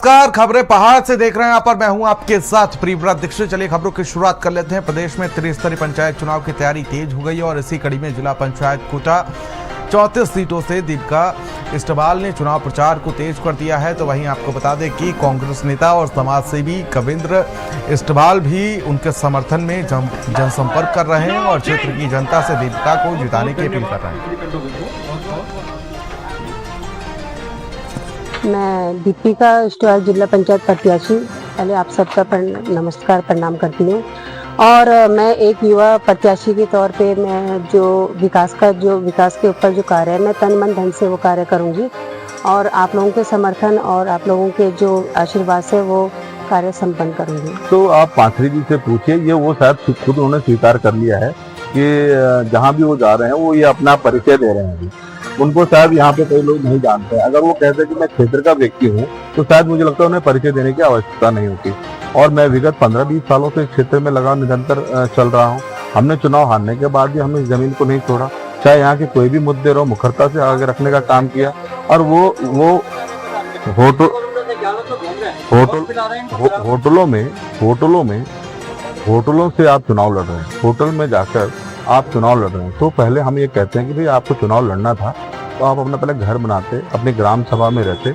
नमस्कार, खबरें पहाड़ से देख रहे हैं। यहाँ पर मैं हूं आपके साथ प्रियव्रत दीक्षित। चलिए खबरों की शुरुआत कर लेते हैं। प्रदेश में त्रिस्तरीय पंचायत चुनाव की तैयारी तेज हो गई है और इसी कड़ी में जिला पंचायत कोटा 34 सीटों से दीपिका इस्टवाल ने चुनाव प्रचार को तेज कर दिया है। तो वहीं आपको बता दें कि कांग्रेस नेता और समाजसेवी कविंद्र इस्टवाल भी उनके समर्थन में जनसंपर्क कर रहे हैं और क्षेत्र की जनता से दीपिका को जिताने की अपील कर रहे हैं। मैं दीपिका इस्टवाल जिला पंचायत प्रत्याशी, पहले आप सबका नमस्कार प्रणाम करती हूँ। और मैं एक युवा प्रत्याशी के तौर पे मैं जो विकास के ऊपर जो कार्य है, मैं तन मन धन से वो कार्य करूँगी और आप लोगों के समर्थन और आप लोगों के जो आशीर्वाद से वो कार्य संपन्न करूँगी। तो आप पाथरी जी से पूछिए, ये वो शायद खुद उन्होंने स्वीकार कर लिया है कि जहाँ भी वो जा रहे हैं वो ये अपना परिचय दे रहे हैं। उनको शायद यहाँ पे कई लोग नहीं जानते हैं। अगर वो कहते कि मैं क्षेत्र का व्यक्ति हूँ तो शायद मुझे लगता है उन्हें परिचय देने की आवश्यकता नहीं होती। और मैं विगत 15-20 सालों से क्षेत्र में लगा निरंतर चल रहा हूँ। हमने चुनाव हारने के बाद भी हमने इस जमीन को नहीं छोड़ा, चाहे यहाँ के कोई भी मुद्दे रहो, मुखरता से आगे रखने का काम किया। और वो होटलों से आप चुनाव लड़ रहे हैं, होटल में जाकर आप चुनाव लड़ रहे हैं। तो पहले हम ये कहते हैं कि भाई आपको चुनाव लड़ना था तो आप अपना पहले घर बनाते, अपनी ग्राम सभा में रहते।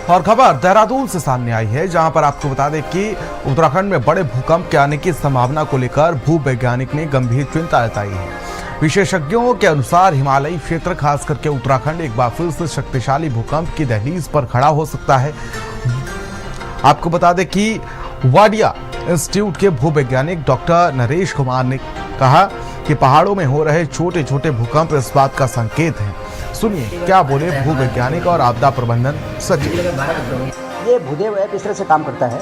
और खबर देहरादून से सामने आई है, जहां पर आपको बता दें कि उत्तराखंड में बड़े भूकंप के आने की संभावना को लेकर भूवैज्ञानिक ने गंभीर चिंता जताई है। विशेषज्ञों के अनुसार हिमालयी क्षेत्र खास करके उत्तराखंड एक बार फिर से शक्तिशाली भूकंप की दहलीज पर खड़ा हो सकता है। आपको बता दें कि वाडिया इंस्टीट्यूट के भूवैज्ञानिक डॉक्टर नरेश कुमार ने कहा कि पहाड़ों में हो रहे छोटे छोटे भूकंप इस बात का संकेत है। सुनिए क्या बोले भूवैज्ञानिक और आपदा प्रबंधन सचिव। ये भूदेव ऐप इस तरह से काम करता है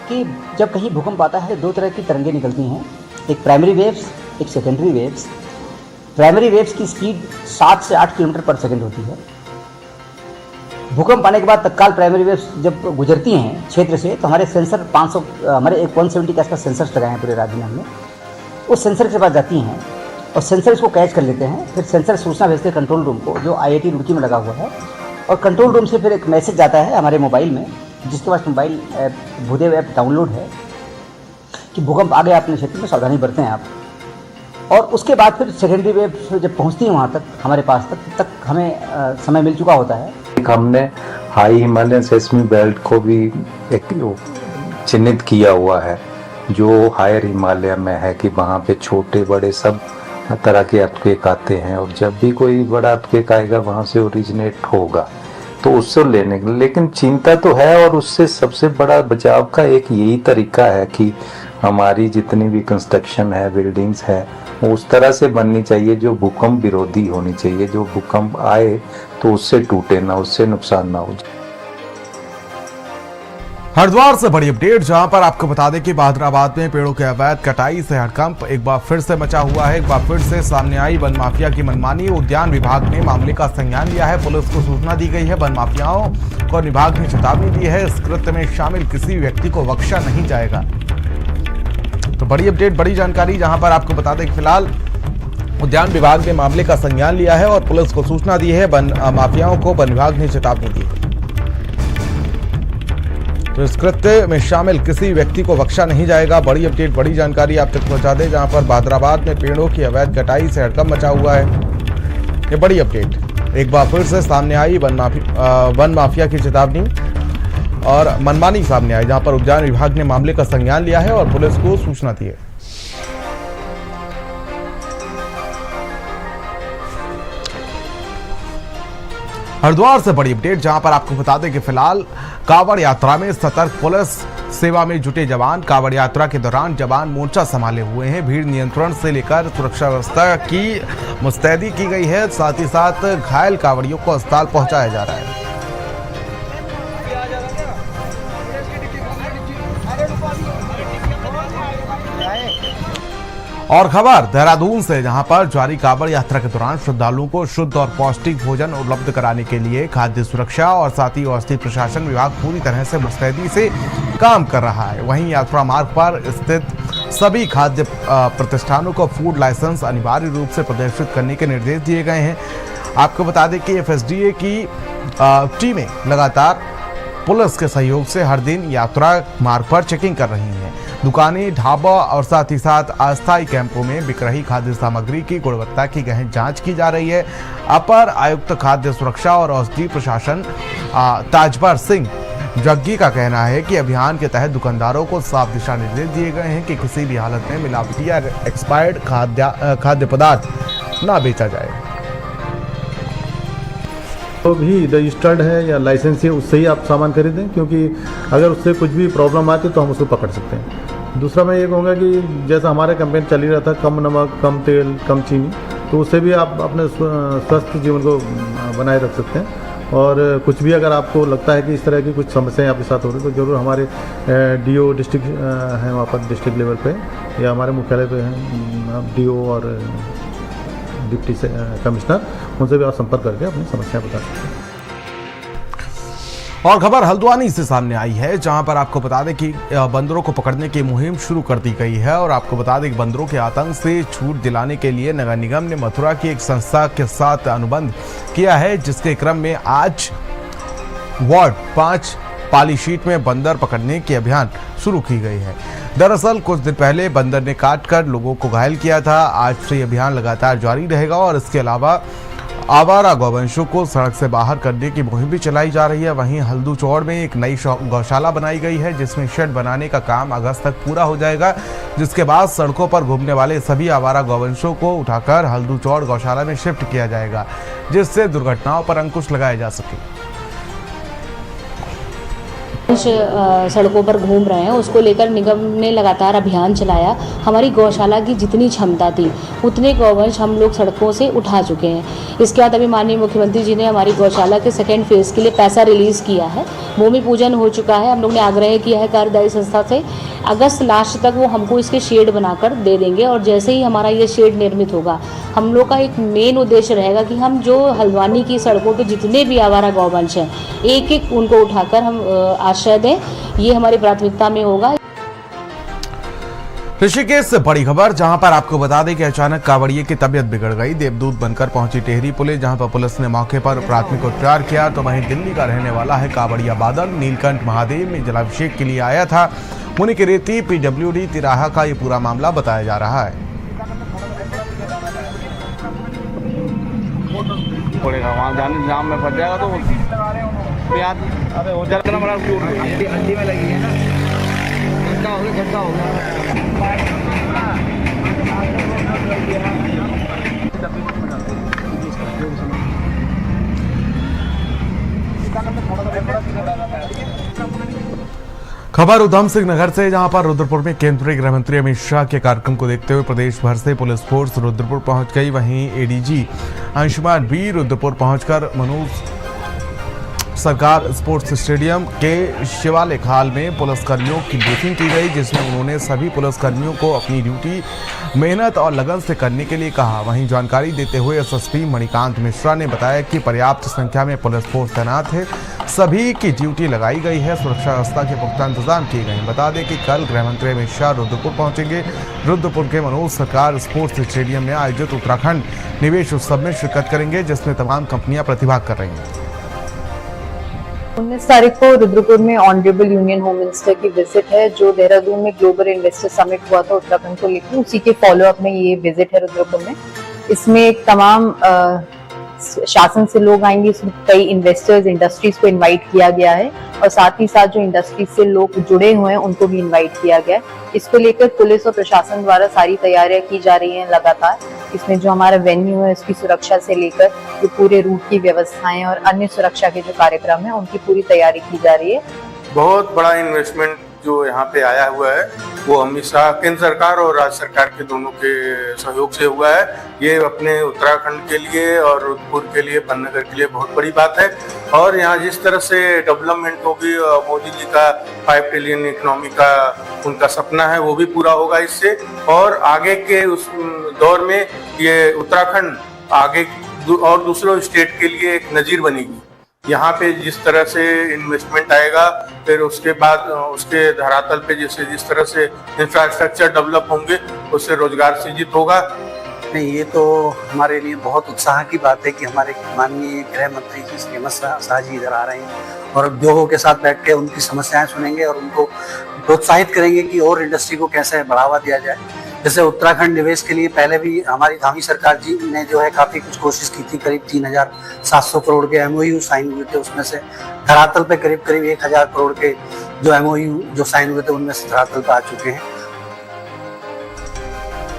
कि जब कहीं भूकंप आता है दो तरह की तरंगें निकलती हैं, एक प्राइमरी वेव्स, एक सेकेंडरी वेव्स। प्राइमरी वेव्स की स्पीड 7 से 8 किलोमीटर पर सेकेंड होती है। भूकंप आने के बाद तत्काल प्राइमरी वेव्स जब गुजरती हैं क्षेत्र से तो हमारे सेंसर 170 के आसपास सेंसर्स लगाए हैं पूरे राज्य में हमने, उस सेंसर के पास जाती हैं और सेंसर इसको कैच कर लेते हैं। फिर सेंसर सूचना भेजते हैं कंट्रोल रूम को जो IIT रुड़की में लगा हुआ है, और कंट्रोल रूम से फिर एक मैसेज जाता है हमारे मोबाइल में, जिसके पास mobile app Bhudev app download है, कि भूकंप आ गया अपने क्षेत्र में, सावधानी बरतें आप। और उसके बाद फिर सेकेंडरी वेव जब पहुंचती है वहाँ तक हमारे पास तक हमें समय मिल चुका होता है। हमने हाई हिमालयन सेस्मिक बेल्ट को भी एक चिन्हित किया हुआ है जो हायर हिमालय में है, कि वहाँ पे छोटे बड़े सब तरह के अर्थक्वेक आते हैं और जब भी कोई बड़ा अर्थक्वेक आएगा वहाँ से ओरिजिनेट होगा, तो उससे लेने के। लेकिन चिंता तो है और उससे सबसे बड़ा बचाव का एक यही तरीका है कि हमारी जितनी भी कंस्ट्रक्शन है, बिल्डिंग्स है, उस तरह से बननी चाहिए जो भूकंप विरोधी होनी चाहिए, जो भूकंप आए तो उससे टूटे ना, उससे नुकसान ना हो जाए। हरिद्वार से बड़ी अपडेट, जहां पर आपको बता दें कि बहादुराबाद में पेड़ों के अवैध कटाई से हड़कंप एक बार फिर से मचा हुआ है। एक बार फिर से सामने आई वन माफिया की मनमानी। उद्यान विभाग ने मामले का संज्ञान लिया है, पुलिस को सूचना दी गई है। वन माफियाओं को विभाग ने चेतावनी दी है, इस कृत्य में शामिल किसी व्यक्ति को बख्शा नहीं जाएगा। तो बड़ी अपडेट, बड़ी जानकारी, जहां पर आपको बता दें कि फिलहाल उद्यान विभाग ने मामले का संज्ञान लिया है और पुलिस को सूचना दी है। वन माफियाओं को वन विभाग ने चेतावनी दी है। तो इस कृत्य में शामिल किसी व्यक्ति को बख्शा नहीं जाएगा। बड़ी अपडेट, बड़ी जानकारी आप तक पहुंचा दें, जहां पर बहादुराबाद में पेड़ों की अवैध कटाई से हड़कंप मचा हुआ है। ये बड़ी अपडेट एक बार फिर से सामने आई, वन माफिया की चेतावनी और मनमानी सामने आई, जहां पर उद्यान विभाग ने मामले का संज्ञान लिया है और पुलिस को सूचना दी है। हरिद्वार से बड़ी अपडेट, जहां पर आपको बता दें कि फिलहाल कांवड़ यात्रा में सतर्क पुलिस सेवा में जुटे जवान। कांवड़ यात्रा के दौरान जवान मोर्चा संभाले हुए हैं। भीड़ नियंत्रण से लेकर सुरक्षा व्यवस्था की मुस्तैदी की गई है। साथ ही साथ घायल कांवड़ियों को अस्पताल पहुंचाया जा रहा है। और खबर देहरादून से, जहां पर जारी कांवड़ यात्रा के दौरान श्रद्धालुओं को शुद्ध और पौष्टिक भोजन उपलब्ध कराने के लिए खाद्य सुरक्षा और साथ ही औषधि प्रशासन विभाग पूरी तरह से मुस्तैदी से काम कर रहा है। वहीं यात्रा मार्ग पर स्थित सभी खाद्य प्रतिष्ठानों को फूड लाइसेंस अनिवार्य रूप से प्रदर्शित करने के निर्देश दिए गए हैं। आपको बता दें कि FSDA की टीमें लगातार पुलिस के सहयोग से हर दिन यात्रा मार्ग पर चेकिंग कर रही हैं। दुकानें, ढाबा और साथ ही साथ अस्थायी कैंपों में बिक रही खाद्य सामग्री की गुणवत्ता की गहन जांच की जा रही है। अपर आयुक्त खाद्य सुरक्षा और औषधि प्रशासन ताजवर सिंह जग्गी का कहना है कि अभियान के तहत दुकानदारों को साफ दिशा निर्देश दिए गए हैं कि किसी भी हालत में मिलावटी या एक्सपायर्ड खाद्य पदार्थ ना बेचा जाए। तो भी रजिस्टर्ड है या लाइसेंस है उससे ही आप सामान खरीदें, क्योंकि अगर उससे कुछ भी प्रॉब्लम आती है तो हम उसको पकड़ सकते हैं। दूसरा मैं ये कहूँगा कि जैसा हमारा कैंपेन चल ही रहा था, कम नमक, कम तेल, कम चीनी, तो उससे भी आप अपने स्वस्थ जीवन को बनाए रख सकते हैं। और कुछ भी अगर आपको लगता है कि इस तरह की कुछ समस्याएं आपके साथ हो रही है तो ज़रूर हमारे DO डिस्ट्रिक्ट हैं वहाँ पर डिस्ट्रिक्ट लेवल पे, या हमारे मुख्यालय पे हैं DO और डिप्टी कमिश्नर, उनसे भी आप संपर्क करके अपनी समस्या बता सकते हैं। और खबर हल्द्वानी से सामने आई है, जहां पर आपको बता दें कि बंदरों को पकड़ने की मुहिम शुरू कर दी गई है। और आपको बता दें कि बंदरों के आतंक से छूट दिलाने के लिए नगर निगम ने मथुरा की एक संस्था के साथ अनुबंध किया है, जिसके क्रम में आज वार्ड 5 पाली शीट में बंदर पकड़ने की अभियान शुरू की गई है। दरअसल कुछ दिन पहले बंदर ने काटकर लोगों को घायल किया था। आज से ये अभियान लगातार जारी रहेगा और इसके अलावा आवारा गौवंशों को सड़क से बाहर करने की मुहिम भी चलाई जा रही है। वहीं हल्दू चौड़ में एक नई गौशाला बनाई गई है, जिसमें शेड बनाने का काम अगस्त तक पूरा हो जाएगा, जिसके बाद सड़कों पर घूमने वाले सभी आवारा गौवंशों को उठाकर हल्दू चौड़ गौशाला में शिफ्ट किया जाएगा, जिससे दुर्घटनाओं पर अंकुश लगाया जा सके। सड़कों पर घूम रहे हैं, उसको लेकर निगम ने लगातार अभियान चलाया। हमारी गौशाला की जितनी क्षमता थी उतने गौवंश हम लोग सड़कों से उठा चुके हैं। इसके बाद अभी माननीय मुख्यमंत्री जी ने हमारी गौशाला के सेकेंड फेज़ के लिए पैसा रिलीज़ किया है, भूमि पूजन हो चुका है। हम लोग ने आग्रह किया है कार्यदायी संस्था से, अगस्त लास्ट तक वो हमको इसके शेड बनाकर दे देंगे। और जैसे ही हमारा ये शेड निर्मित होगा, हम लोग का एक मेन उद्देश्य रहेगा कि हम जो हल्द्वानी की सड़कों पे जितने भी आवारा गौवंश हैं, एक एक उनको उठाकर हम आश्रय दें, ये हमारी प्राथमिकता में होगा। ऋषिकेश से बड़ी खबर, जहां पर आपको बता दें कि अचानक कांवड़िए की तबीयत बिगड़ गई। देवदूत बनकर पहुंची टेहरी पुलिस, जहां पर पुलिस ने मौके पर प्राथमिक उपचार किया। तो वहीं दिल्ली का रहने वाला है कांवड़िया बादल, नीलकंठ महादेव में जलाभिषेक के लिए आया था। मुनि की रेती PWD तिराहा का ये पूरा मामला बताया जा रहा है। वहाँ जाने जाम में फंस जाएगा तो प्याज अरे हो जाएगा बड़ा हड्डी में लगी है ना, गड्ढा हो गया, गड्ढा हो गया। खबर उधम सिंह नगर से, जहां पर रुद्रपुर में केंद्रीय गृह मंत्री अमित शाह के कार्यक्रम को देखते हुए प्रदेश भर से पुलिस फोर्स रुद्रपुर पहुंच गई। वहीं ADG अंशुमान भी रुद्रपुर पहुंचकर मनोज सरकार स्पोर्ट्स स्टेडियम के शिवालिक हॉल में पुलिसकर्मियों की ब्रीफिंग की गई, जिसमें उन्होंने सभी पुलिसकर्मियों को अपनी ड्यूटी मेहनत और लगन से करने के लिए कहा। वहीं जानकारी देते हुए SSP मणिकांत मिश्रा ने बताया कि पर्याप्त संख्या में पुलिस फोर्स तैनात है, सभी की ड्यूटी लगाई गई है, सुरक्षा व्यवस्था के पुख्ता इंतजाम किए गए हैं। बता दें कि कल गृह मंत्री अमित शाह रुद्रपुर पहुंचेंगे। रुद्रपुर के मनोज सरकार स्पोर्ट्स स्टेडियम में आयोजित उत्तराखंड निवेश उत्सव में शिरकत करेंगे, जिसमें तमाम कंपनियां प्रतिभाग कर रही हैं। 19 तारीख को रुद्रपुर में ऑनरेबल यूनियन होम मिनिस्टर की विजिट है, जो देहरादून में ग्लोबल इन्वेस्टर समिट हुआ था उत्तराखंड को लेकर, उसी के फॉलोअप में ये विजिट है रुद्रपुर में। इसमें तमाम शासन से लोग आएंगे, इसमें कई इन्वेस्टर्स, इंडस्ट्रीज को इनवाइट किया गया है और साथ ही साथ जो इंडस्ट्रीज से लोग जुड़े हुए हैं उनको भी इनवाइट किया गया है। इसको लेकर पुलिस और प्रशासन द्वारा सारी तैयारियां की जा रही हैं लगातार। इसमें जो हमारा वेन्यू है उसकी सुरक्षा से लेकर जो पूरे रूट की व्यवस्थाएं और अन्य सुरक्षा के जो कार्यक्रम है उनकी पूरी तैयारी की जा रही है। बहुत बड़ा इन्वेस्टमेंट जो यहाँ पे आया हुआ है वो हमेशा केंद्र सरकार और राज्य सरकार के दोनों के सहयोग से हुआ है। ये अपने उत्तराखंड के लिए और रुद्रपुर के लिए, पन्नगर के लिए बहुत बड़ी बात है। और यहाँ जिस तरह से डेवलपमेंट होगी, मोदी जी का 5 ट्रिलियन इकोनॉमी का उनका सपना है वो भी पूरा होगा इससे। और आगे के उस दौर में ये उत्तराखंड आगे और दूसरों स्टेट के लिए एक नजीर बनेगी। यहाँ पे जिस तरह से इन्वेस्टमेंट आएगा, फिर उसके बाद उसके धरातल पे जिस तरह से इंफ्रास्ट्रक्चर डेवलप होंगे, उससे रोजगार सृजित होगा। नहीं, ये तो हमारे लिए बहुत उत्साह की बात है कि हमारे माननीय गृह मंत्री जी श्री अमित शाह जी इधर आ रहे हैं और उद्योगों के साथ बैठ के उनकी समस्याएं सुनेंगे और उनको प्रोत्साहित करेंगे कि और इंडस्ट्री को कैसे बढ़ावा दिया जाए। जैसे उत्तराखंड निवेश के लिए पहले भी हमारी धामी सरकार जी ने जो है काफ़ी कुछ कोशिश की थी। करीब 3,700 करोड़ के MOU साइन हुए थे, उसमें से धरातल पे करीब 1,000 करोड़ के जो MOU जो साइन हुए थे उनमें से धरातल पे आ चुके हैं।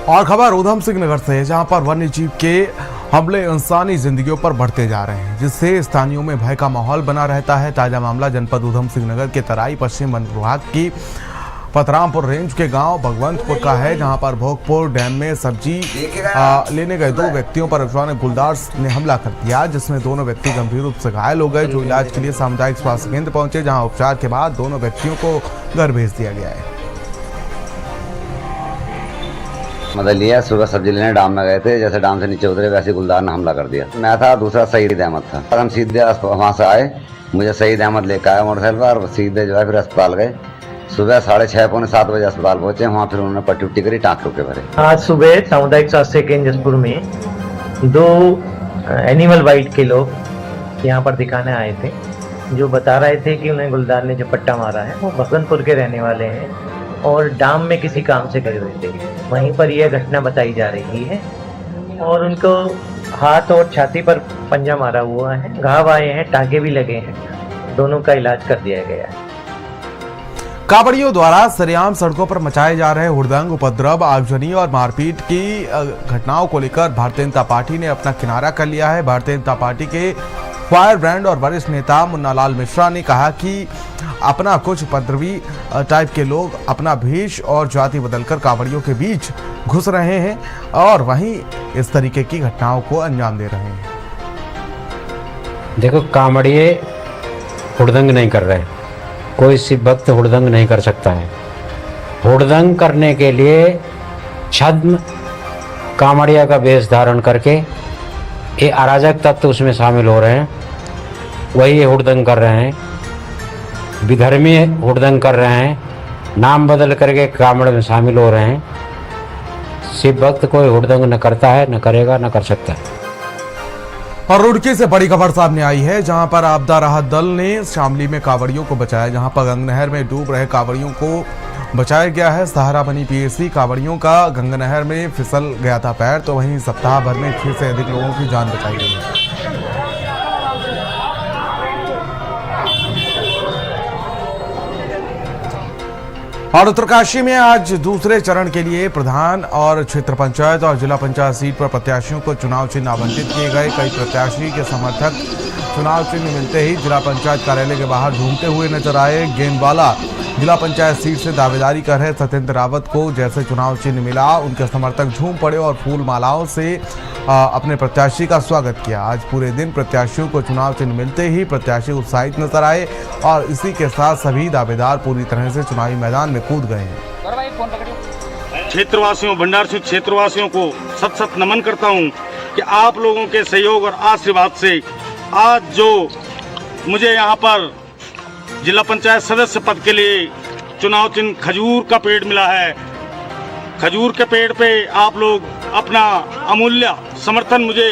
और खबर उधम सिंह नगर से है, जहां पर वन्य जीव के हमले इंसानी जिंदगियों पर बढ़ते जा रहे हैं, जिससे स्थानीयों में भय का माहौल बना रहता है। ताजा मामला जनपद उधम सिंह नगर के तराई पश्चिम वन विभाग की पतरामपुर रेंज के गांव भगवंतपुर का है, जहां पर भोगपुर डैम में सब्जी लेने गए 2 व्यक्तियों पर अज्ञात गुलदार ने हमला कर दिया, जिसमें दोनों व्यक्ति गंभीर रूप से घायल हो गए, जो इलाज के लिए सामुदायिक स्वास्थ्य केंद्र पहुंचे, जहां उपचार के बाद दोनों व्यक्तियों को घर भेज दिया गया है। मदद लिया, सुबह सब्जी लेने डाम में गए थे, जैसे डाम से नीचे उतरे वैसे गुलदार ने हमला कर दिया। मैं था, दूसरा शहीद अहमद था। हम सीधे वहाँ से आए, मुझे शहीद अहमद लेकर आया मोटरसाइकिल पर और सीधे जो है फिर अस्पताल गए। सुबह 6:30 पौने 7 बजे अस्पताल पहुंचे, वहाँ फिर उन्होंने पट्टी उट्टी करी, टाँक रुके भरे। आज सुबह सामुदायिक स्वास्थ्य केंद्र जसपुर में 2 एनिमल वाइट के लोग यहाँ पर दिखाने आए थे, जो बता रहे थे कि उन्हें गुलदार ने जो पट्टा मारा है वो भगवंतपुर के रहने वाले हैं और डाम में किसी काम से गए हुए थे। वहीं पर यह घटना बताई जा रही है और उनको हाथ और छाती पर पंजा मारा हुआ है, घाव आए हैं, टाँके भी लगे हैं, दोनों का इलाज कर दिया गया है। कांवड़ियों द्वारा सरेआम सड़कों पर मचाए जा रहे हुड़दंग, उपद्रव, आगजनी और मारपीट की घटनाओं को लेकर भारतीय जनता पार्टी ने अपना किनारा कर लिया है। भारतीय जनता पार्टी के फायर ब्रांड और वरिष्ठ नेता मुन्ना लाल मिश्रा ने कहा कि अपना कुछ उपद्रवी टाइप के लोग अपना भेष और जाति बदलकर कांवड़ियों के बीच घुस रहे हैं और वहीं इस तरीके की घटनाओं को अंजाम दे रहे हैं। देखो, कांवड़िए हुड़दंग नहीं कर रहे, कोई सी भक्त हुड़दंग नहीं कर सकता है। हुड़दंग करने के लिए छद्म कांवड़िया का वेश धारण करके ये अराजक तत्व उसमें शामिल हो रहे हैं, वही ये हुड़दंग कर रहे हैं, विधर्मी हुड़दंग कर रहे हैं, नाम बदल करके कांवड़ में शामिल हो रहे हैं। शिव भक्त कोई हुड़दंग न करता है, न करेगा, न कर सकता है। और रुड़की से बड़ी खबर सामने आई है, जहां पर आपदा राहत दल ने शामली में कांवड़ियों को बचाया, जहां पर गंगा नहर में डूब रहे कांवड़ियों को बचाया गया है। सहारा बनी PAC कांवड़ियों का गंगा नहर में फिसल गया था पैर, तो वहीं सप्ताह भर में 6 से अधिक लोगों की जान बचाई गई है। और उत्तरकाशी में आज दूसरे चरण के लिए प्रधान और क्षेत्र पंचायत और जिला पंचायत सीट पर प्रत्याशियों को चुनाव चिन्ह आवंटित किए गए। कई प्रत्याशी के समर्थक चुनाव चिन्ह मिलते ही जिला पंचायत कार्यालय के बाहर झूमते हुए नजर आए। गेंदवाला जिला पंचायत सीट से दावेदारी कर रहे सत्येंद्र रावत को जैसे चुनाव चिन्ह मिला, उनके समर्थक झूम पड़े और फूल मालाओं से अपने प्रत्याशी का स्वागत किया। आज पूरे दिन प्रत्याशियों को चुनाव चिन्ह मिलते ही प्रत्याशी उत्साहित नजर आए और इसी के साथ सभी दावेदार पूरी तरह से चुनावी मैदान में कूद गए हैं। क्षेत्रवासियों, भंडारसिंह क्षेत्रवासियों को सत सत नमन करता हूं कि आप लोगों के सहयोग और आशीर्वाद से आज जो मुझे यहाँ पर जिला पंचायत सदस्य पद के लिए चुनाव चिन्ह खजूर का पेड़ मिला है। खजूर के पेड़ पे आप लोग अपना अमूल्य समर्थन मुझे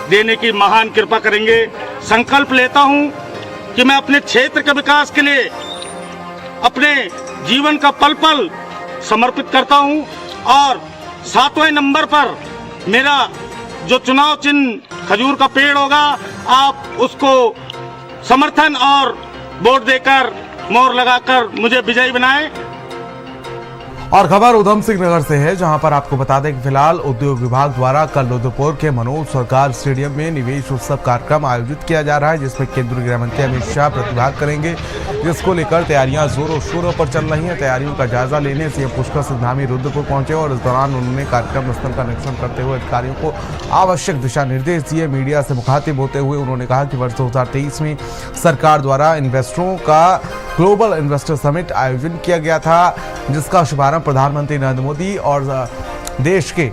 देने की महान कृपा करेंगे। संकल्प लेता हूं कि मैं अपने क्षेत्र के विकास के लिए अपने जीवन का पल पल समर्पित करता हूं और 7वें नंबर पर मेरा जो चुनाव चिन्ह खजूर का पेड़ होगा, आप उसको समर्थन और वोट देकर मोहर लगाकर मुझे विजयी बनाएं। और खबर उधम सिंह नगर से है, जहां पर आपको बता दें कि फिलहाल उद्योग विभाग द्वारा कल रुद्रपुर के मनोज सरकार स्टेडियम में निवेश उत्सव कार्यक्रम आयोजित किया जा रहा है, जिसमें केंद्रीय गृह मंत्री अमित शाह प्रतिभाग करेंगे, जिसको लेकर तैयारियां जोरों शोरों पर चल रही हैं। तैयारियों का जायजा लेने सीएम पुष्कर सिंह धामी रुद्रपुर पहुंचे और इस दौरान उन्होंने कार्यक्रम स्थल का निरीक्षण करते हुए अधिकारियों को आवश्यक दिशा निर्देश दिए। मीडिया से मुखातिब होते हुए उन्होंने कहा कि वर्ष 2023 में सरकार द्वारा इन्वेस्टरों का ग्लोबल इन्वेस्टर समिट आयोजन किया गया था, जिसका शुभारंभ प्रधानमंत्री नरेंद्र मोदी और देश के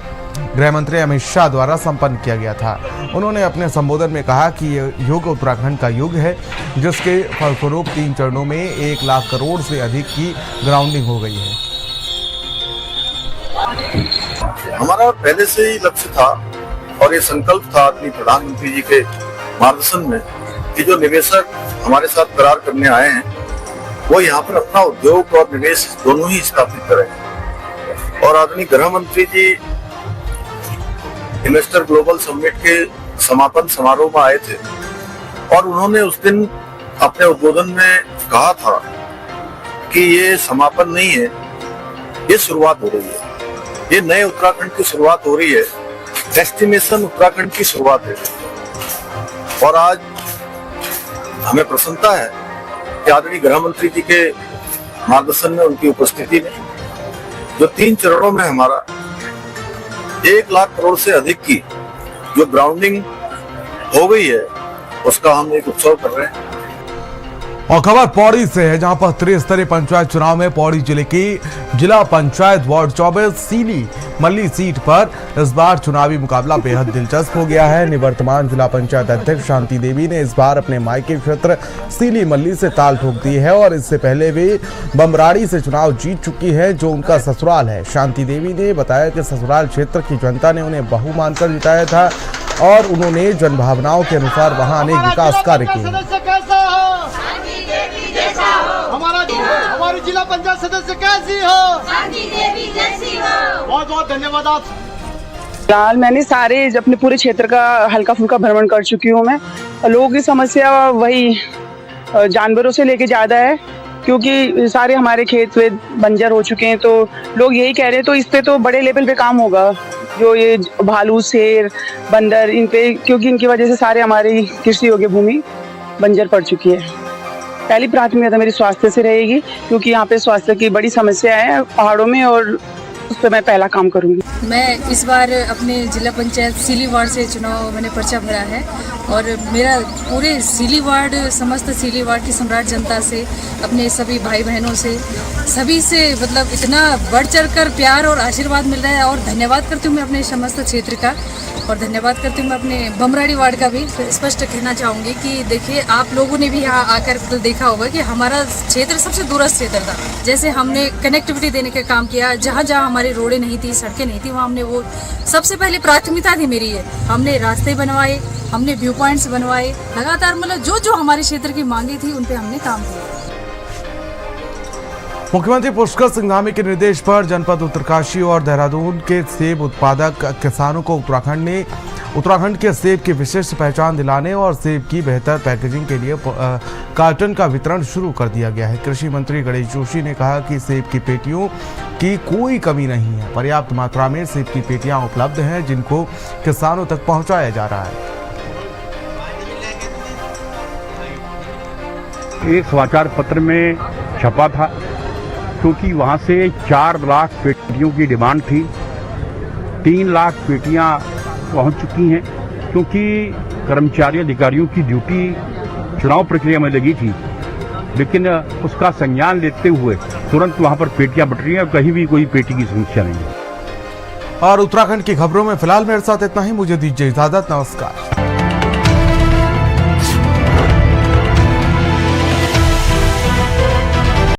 गृह मंत्री अमित शाह द्वारा संपन्न किया गया था। उन्होंने अपने संबोधन में कहा कि ये युग उत्तराखंड का युग है, जिसके फलस्वरूप 3 चरणों में 1 लाख करोड़ से अधिक की ग्राउंडिंग हो गई है। हमारा पहले से ही लक्ष्य था और ये संकल्प था आदरणीय प्रधानमंत्री जी के मार्गदर्शन में कि जो निवेशक हमारे साथ करार करने आए हैं वो यहाँ पर अपना उद्योग और निवेश दोनों ही स्थापित करें। और आदरणीय गृह मंत्री जी इन्वेस्टर ग्लोबल समिट के समापन समारोह में आए थे और उन्होंने उस दिन अपने उद्बोधन में कहा था कि ये समापन नहीं है, ये शुरुआत हो रही है, ये नए उत्तराखंड की शुरुआत हो रही है, डेस्टिनेशन उत्तराखंड की शुरुआत है। और आज हमें प्रसन्नता है कि आदरणीय गृह मंत्री जी के मार्गदर्शन में, उनकी उपस्थिति में जो 3 चरणों में हमारा 1 लाख करोड़ से अधिक की जो ग्राउंडिंग हो गई है उसका हम एक उत्सव कर रहे हैं। और खबर पौड़ी से है, जहां पर त्रिस्तरीय पंचायत चुनाव में पौड़ी जिले की जिला पंचायत वार्ड 24 सीली मल्ली सीट पर इस बार चुनावी मुकाबला बेहद दिलचस्प हो गया है। निवर्तमान जिला पंचायत अध्यक्ष शांति देवी ने इस बार अपने मायके क्षेत्र सीली मल्ली से ताल ठोक दी है और इससे पहले वे बमराड़ी से चुनाव जीत चुकी है, जो उनका ससुराल है। शांति देवी ने बताया कि ससुराल क्षेत्र की जनता ने उन्हें बहू मानकर जिताया था और उन्होंने जनभावनाओं के अनुसार वहां अनेक विकास कार्य किए। हमारी जिला पंचायत सदस्य कैसी हो? बहुत बहुत धन्यवाद आप। फिलहाल मैंने सारे अपने पूरे क्षेत्र का हल्का फुल्का भ्रमण कर चुकी हूँ मैं। लोगों की समस्या वही जानवरों से लेके ज़्यादा है, क्योंकि सारे हमारे खेत वेत बंजर हो चुके हैं, तो लोग यही कह रहे हैं। तो इस पे तो बड़े लेवल पे काम होगा, जो ये भालू, शेर, बंदर, इन पे, क्योंकि इनकी वजह से सारे हमारी कृषि योग्य भूमि बंजर पड़ चुकी है। पहली प्राथमिकता मेरी स्वास्थ्य से रहेगी, क्योंकि यहाँ पे स्वास्थ्य की बड़ी समस्या है पहाड़ों में, और उस पर मैं पहला काम करूँगी। मैं इस बार अपने जिला पंचायत सीली वार्ड से चुनाव मैंने पर्चा भरा है और मेरा पूरे सीली वार्ड, समस्त सीली वार्ड की सम्राट जनता से, अपने सभी भाई बहनों से, सभी से मतलब इतना बढ़ चढ़ कर प्यार और आशीर्वाद मिल रहा है। और धन्यवाद करती हूँ मैं अपने समस्त क्षेत्र का, और धन्यवाद करती हूँ मैं अपने बमराड़ी वार्ड का भी। स्पष्ट कहना चाहूँगी कि देखिए, आप लोगों ने भी यहाँ आकर तो देखा होगा कि हमारा क्षेत्र सबसे दूरस्थ क्षेत्र था। जैसे हमने कनेक्टिविटी देने का काम किया, जहाँ जहाँ हमारी रोडें नहीं थी, सड़कें नहीं थी, वहाँ हमने वो सबसे पहले प्राथमिकता थी मेरी है। हमने रास्ते बनवाए, हमने व्यू पॉइंट्स बनवाए, लगातार मतलब जो जो हमारे क्षेत्र की मांगे थी उन पे हमने काम किया। मुख्यमंत्री पुष्कर सिंह धामी के निर्देश पर जनपद उत्तरकाशी और देहरादून के सेब उत्पादक किसानों को उत्तराखंड के सेब की विशिष्ट पहचान दिलाने और सेब की बेहतर पैकेजिंग के लिए कार्टन का वितरण शुरू कर दिया गया है। कृषि मंत्री गणेश जोशी ने कहा कि सेब की पेटियों की कोई कमी नहीं है, पर्याप्त मात्रा में सेब की पेटियां उपलब्ध हैं, जिनको किसानों तक पहुंचाया जा रहा है। एक समाचार पत्र में छपा था, क्योंकि वहाँ से 4 लाख पेटियों की डिमांड थी। 3 लाख पेटियां पहुँच चुकी हैं, क्योंकि कर्मचारी अधिकारियों की ड्यूटी चुनाव प्रक्रिया में लगी थी, लेकिन उसका संज्ञान लेते हुए तुरंत वहाँ पर पेटियां बट रही हैं और कहीं भी कोई पेटी की समस्या नहीं है। और उत्तराखंड की खबरों में फिलहाल मेरे साथ इतना ही। मुझे दीजिए इजाजत, नमस्कार।